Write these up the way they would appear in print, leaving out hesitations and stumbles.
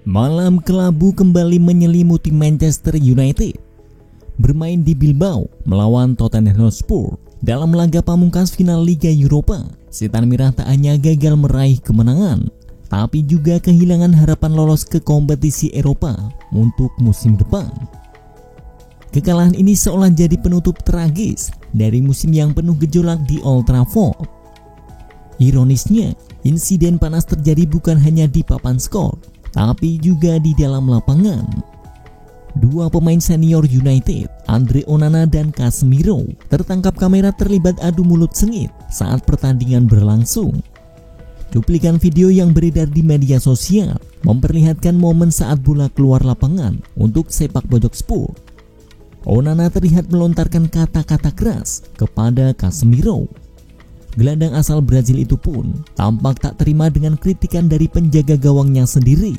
Malam kelabu kembali menyelimuti Manchester United. Bermain di Bilbao melawan Tottenham Hotspur dalam laga pamungkas final Liga Eropa, Setan Merah tak hanya gagal meraih kemenangan, tapi juga kehilangan harapan lolos ke kompetisi Eropa untuk musim depan. Kekalahan ini seolah jadi penutup tragis dari musim yang penuh gejolak di Old Trafford. Ironisnya, insiden panas terjadi bukan hanya di papan skor, tapi juga di dalam lapangan. Dua pemain senior United, Andre Onana dan Casemiro, tertangkap kamera terlibat adu mulut sengit saat pertandingan berlangsung. Cuplikan video yang beredar di media sosial memperlihatkan momen saat bola keluar lapangan untuk sepak pojok Spurs. Onana terlihat melontarkan kata-kata keras kepada Casemiro. Gelandang asal Brazil itu pun tampak tak terima dengan kritikan dari penjaga gawangnya sendiri.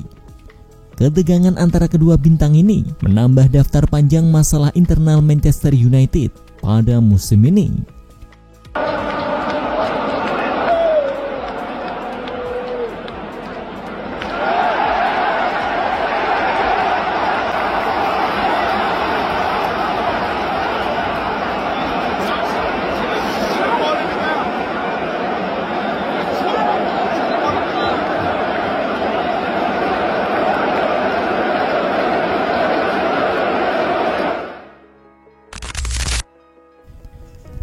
Ketegangan antara kedua bintang ini menambah daftar panjang masalah internal Manchester United pada musim ini.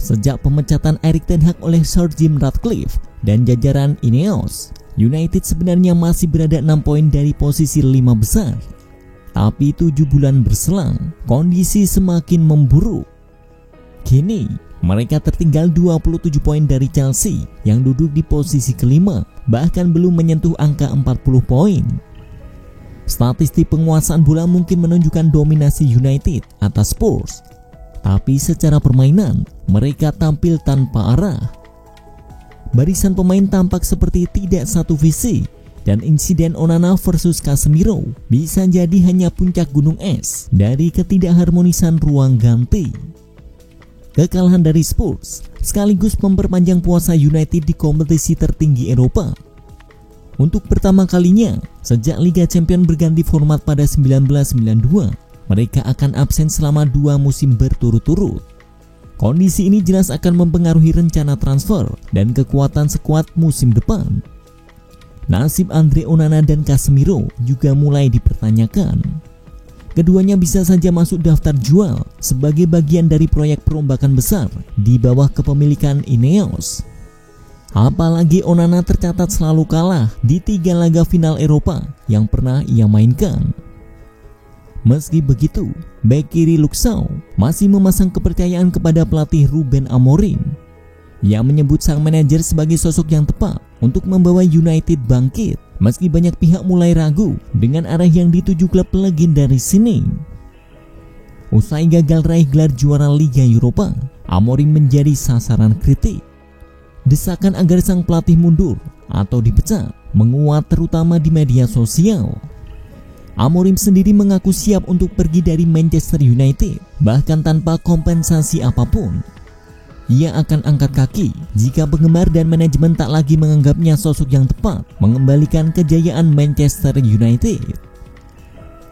Sejak pemecatan Erik ten Hag oleh Sir Jim Ratcliffe dan jajaran Ineos, United sebenarnya masih berada 6 poin dari posisi 5 besar. Tapi 7 bulan berselang, kondisi semakin memburuk. Kini, mereka tertinggal 27 poin dari Chelsea yang duduk di posisi kelima, bahkan belum menyentuh angka 40 poin. Statistik penguasaan bola mungkin menunjukkan dominasi United atas Spurs, tapi secara permainan, mereka tampil tanpa arah. Barisan pemain tampak seperti tidak satu visi, dan insiden Onana versus Casemiro bisa jadi hanya puncak gunung es dari ketidakharmonisan ruang ganti. Kekalahan dari Spurs sekaligus memperpanjang puasa United di kompetisi tertinggi Eropa. Untuk pertama kalinya sejak Liga Champions berganti format pada 1992, mereka akan absen selama 2 musim berturut-turut. Kondisi ini jelas akan mempengaruhi rencana transfer dan kekuatan skuad musim depan. Nasib Andre Onana dan Casemiro juga mulai dipertanyakan. Keduanya bisa saja masuk daftar jual sebagai bagian dari proyek perombakan besar di bawah kepemilikan Ineos. Apalagi Onana tercatat selalu kalah di 3 laga final Eropa yang pernah ia mainkan. Meski begitu, bek kiri Luke Shaw masih memasang kepercayaan kepada pelatih Ruben Amorim. Ia menyebut sang manajer sebagai sosok yang tepat untuk membawa United bangkit, meski banyak pihak mulai ragu dengan arah yang dituju klub legendaris ini. Usai gagal raih gelar juara Liga Eropa, Amorim menjadi sasaran kritik. Desakan agar sang pelatih mundur atau dipecat menguat terutama di media sosial. Amorim sendiri mengaku siap untuk pergi dari Manchester United, bahkan tanpa kompensasi apapun. Ia akan angkat kaki jika penggemar dan manajemen tak lagi menganggapnya sosok yang tepat mengembalikan kejayaan Manchester United.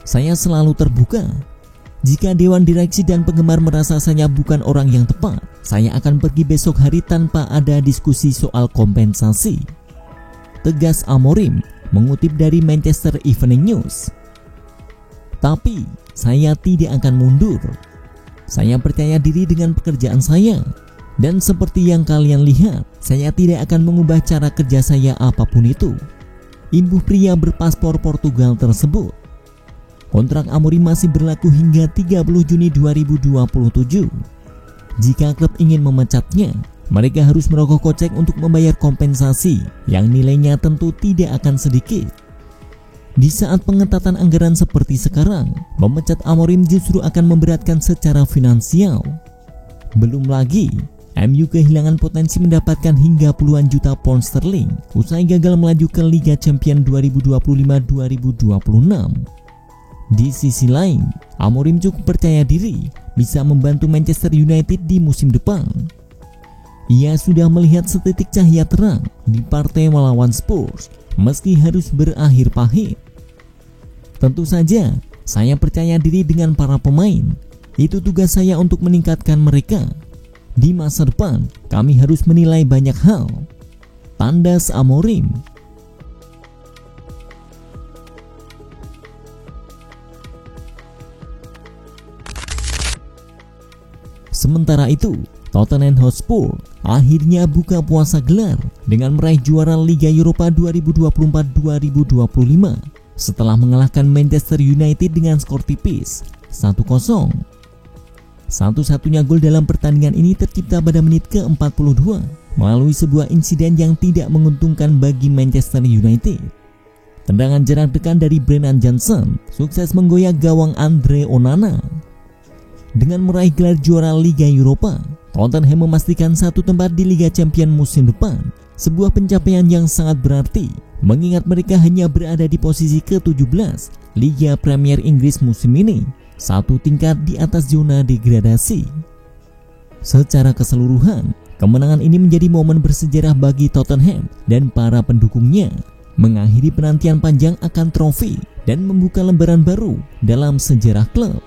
Saya selalu terbuka. Jika dewan direksi dan penggemar merasa saya bukan orang yang tepat, saya akan pergi besok hari tanpa ada diskusi soal kompensasi, tegas Amorim mengutip dari Manchester Evening News. Tapi saya tidak akan mundur. Saya percaya diri dengan pekerjaan saya. Dan seperti yang kalian lihat, saya tidak akan mengubah cara kerja saya apapun itu, imbuh pria berpaspor Portugal tersebut. Kontrak Amorim masih berlaku hingga 30 Juni 2027. Jika klub ingin memecatnya, mereka harus merogoh kocek untuk membayar kompensasi yang nilainya tentu tidak akan sedikit. Di saat pengetatan anggaran seperti sekarang, memecat Amorim justru akan memberatkan secara finansial. Belum lagi, MU kehilangan potensi mendapatkan hingga puluhan juta pound sterling usai gagal melaju ke Liga Champions 2025-2026. Di sisi lain, Amorim cukup percaya diri bisa membantu Manchester United di musim depan. Ia sudah melihat setitik cahaya terang di partai melawan Spurs meski harus berakhir pahit. Tentu saja, saya percaya diri dengan para pemain. Itu tugas saya untuk meningkatkan mereka. Di masa depan, kami harus menilai banyak hal. Tandas Amorim. Sementara itu, Tottenham Hotspur akhirnya buka puasa gelar dengan meraih juara Liga Eropa 2024-2025 setelah mengalahkan Manchester United dengan skor tipis 1-0. Satu-satunya gol dalam pertandingan ini tercipta pada menit ke-42 melalui sebuah insiden yang tidak menguntungkan bagi Manchester United. Tendangan jarak dekat dari Brennan Johnson sukses menggoyak gawang Andre Onana. Dengan meraih gelar juara Liga Eropa, Tottenham memastikan satu tempat di Liga Champions musim depan, sebuah pencapaian yang sangat berarti, mengingat mereka hanya berada di posisi ke-17 Liga Premier Inggris musim ini, satu tingkat di atas zona degradasi. Secara keseluruhan, kemenangan ini menjadi momen bersejarah bagi Tottenham dan para pendukungnya, mengakhiri penantian panjang akan trofi dan membuka lembaran baru dalam sejarah klub.